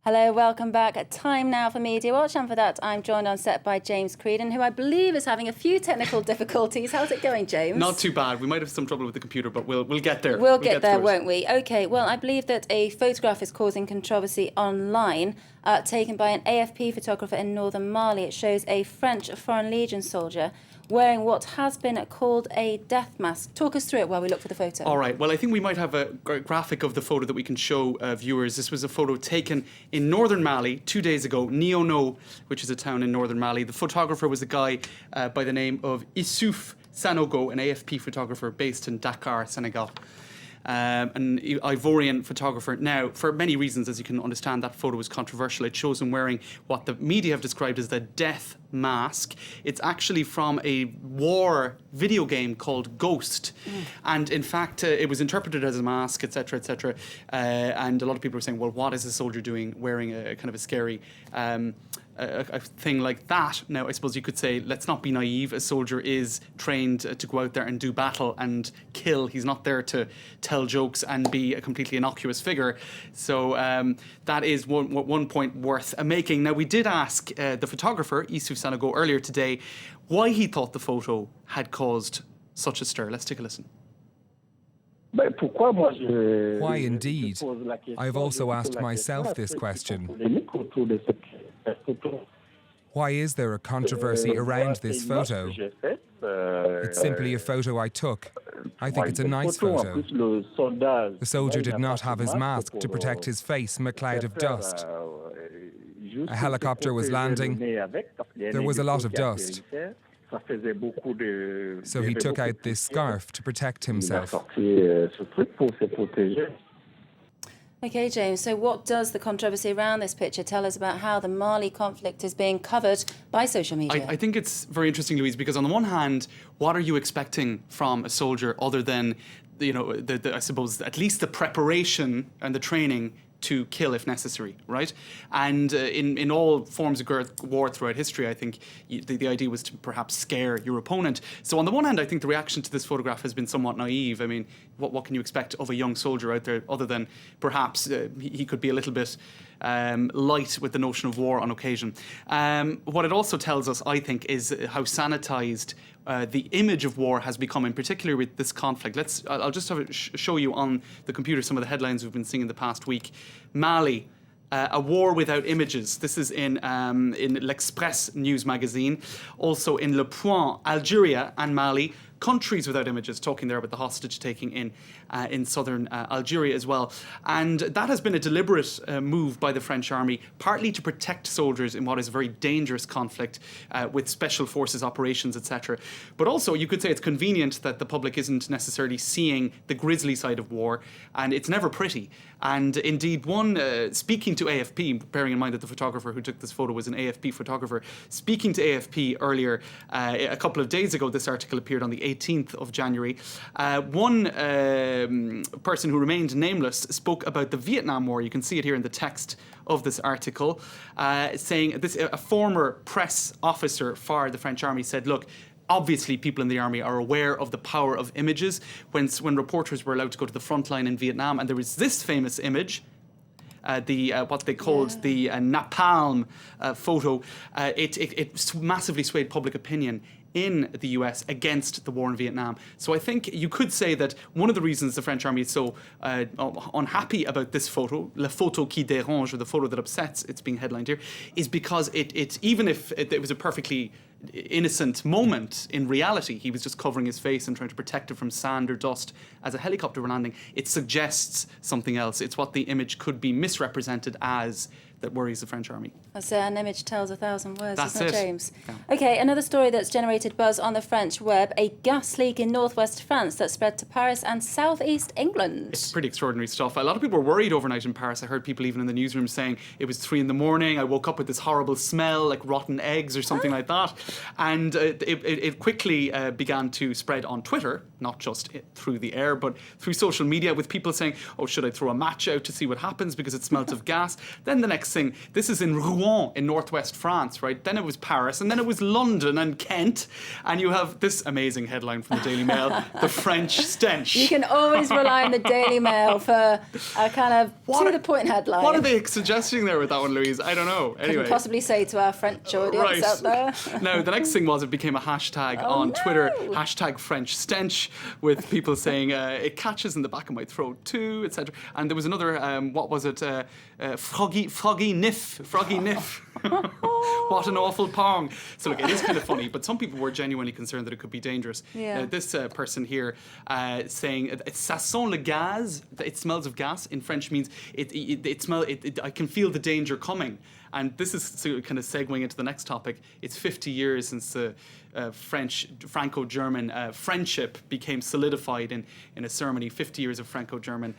Hello, welcome back. Time now for Media Watch, and for that I'm joined on set by James Creedon, who I believe is having a few technical difficulties. How's it going, James? Not too bad. We might have some trouble with the computer, but we'll get there. We'll get there, won't we? OK, well, I believe that a photograph is causing controversy online, taken by an AFP photographer in northern Mali. It shows a French Foreign Legion soldier wearing what has been called a death mask. Talk us through it while we look for the photo. All right. Well, I think we might have a graphic of the photo that we can show viewers. This was a photo taken in northern Mali 2 days ago, Niono, which is a town in northern Mali. The photographer was a guy by the name of Issouf Sanogo, an AFP photographer based in Dakar, Senegal. An Ivorian photographer. Now, for many reasons, as you can understand, that photo was controversial. It shows him wearing what the media have described as the death mask. It's actually from a war video game called Ghost. And in fact, it was interpreted as a mask, etc., etc. And a lot of people were saying, well, what is a soldier doing wearing a kind of a scary a thing like that? Now, I suppose you could say, let's not be naive. A soldier is trained to go out there and do battle and kill. He's not there to tell jokes and be a completely innocuous figure. So that is one point worth making. Now, we did ask the photographer, Issouf Sanogo, earlier today, why he thought the photo had caused such a stir. Let's take a listen. Why indeed? I've also asked myself this question. Why is there a controversy around this photo? It's simply a photo I took. I think it's a nice photo. The soldier did not have his mask to protect his face from a cloud of dust. A helicopter was landing. There was a lot of dust. So he took out this scarf to protect himself. OK, James, so what does the controversy around this picture tell us about how the Mali conflict is being covered by social media? I think it's very interesting, Louise, because on the one hand, what are you expecting from a soldier other than, you know, I suppose at least the preparation and the training to kill if necessary, right? And in all forms of war throughout history, I think the idea was to perhaps scare your opponent. So on the one hand, I think the reaction to this photograph has been somewhat naive. I mean, what can you expect of a young soldier out there other than perhaps he could be a little bit light with the notion of war on occasion. What it also tells us, I think, is how sanitized the image of war has become, in particular with this conflict. I'll just show you on the computer some of the headlines we've been seeing in the past week. Mali, a war without images. This is in L'Express news magazine. Also in Le Point, Algeria and Mali, countries without images, talking there about the hostage taking in southern Algeria as well. And that has been a deliberate move by the French army, partly to protect soldiers in what is a very dangerous conflict with special forces operations, etc. But also, you could say it's convenient that the public isn't necessarily seeing the grisly side of war, and it's never pretty. And indeed, speaking to AFP, bearing in mind that the photographer who took this photo was an AFP photographer, speaking to AFP earlier, a couple of days ago, this article appeared on the 18th of January. One person who remained nameless spoke about the Vietnam War. You can see it here in the text of this article, saying a former press officer for the French army said, look, obviously, people in the army are aware of the power of images. When reporters were allowed to go to the front line in Vietnam, and there was this famous image, what they called the napalm photo, it massively swayed public opinion in the US against the war in Vietnam. So I think you could say that one of the reasons the French army is so unhappy about this photo, la photo qui dérange, or the photo that upsets, it's being headlined here, is because it even if it was a perfectly innocent moment, in reality, he was just covering his face and trying to protect it from sand or dust as a helicopter were landing. It suggests something else. It's what the image could be misrepresented as that worries the French army. That's it, an image tells 1,000 words, That's isn't it, it, James? Yeah. OK, another story that's generated buzz on the French web, a gas leak in northwest France that spread to Paris and southeast England. It's pretty extraordinary stuff. A lot of people were worried overnight in Paris. I heard people even in the newsroom saying it was 3 a.m, I woke up with this horrible smell, like rotten eggs or something like that. And it quickly began to spread on Twitter, not just through the air, but through social media, with people saying, oh, should I throw a match out to see what happens because it smelt of gas? Then the next next thing, this is in Rouen in northwest France, right? Then it was Paris, and then it was London and Kent. And you have this amazing headline from the Daily Mail, the French stench. You can always rely on the Daily Mail for a kind of to-the-point headline. What are they suggesting there with that one, Louise? I don't know. Anyway. Could you possibly say to our French audience out there? No, the next thing was it became a hashtag on Twitter, hashtag French stench, with people saying it catches in the back of my throat too, etc. And there was another, what was it? Froggy Niff. What an awful pong. So look, it is kind of funny, but some people were genuinely concerned that it could be dangerous. Yeah. This person here saying, ça sent le gaz, it smells of gas, in French means I can feel the danger coming. And this is kind of segueing into the next topic. It's 50 years since the Franco-German friendship became solidified in a ceremony. 50 years of Franco-German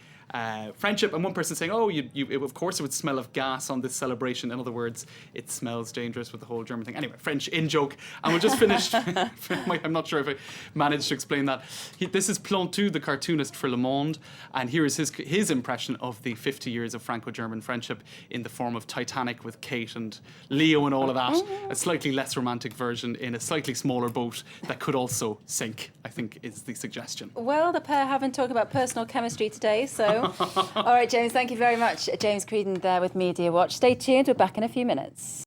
friendship. And one person saying, oh, of course it would smell of gas on this celebration. In other words, it smells dangerous with the whole German thing. Anyway, French in joke. And we just finished. I'm not sure if I managed to explain that. This is Plantu, the cartoonist for Le Monde. And here is his impression of the 50 years of Franco-German friendship in the form of Titanic with Kate and Leo and all of that. A slightly less romantic version in a slightly smaller boat that could also sink, I think is the suggestion. Well, the pair haven't talked about personal chemistry today, so... All right, James, thank you very much. James Creedon there with Media Watch. Stay tuned, we're back in a few minutes.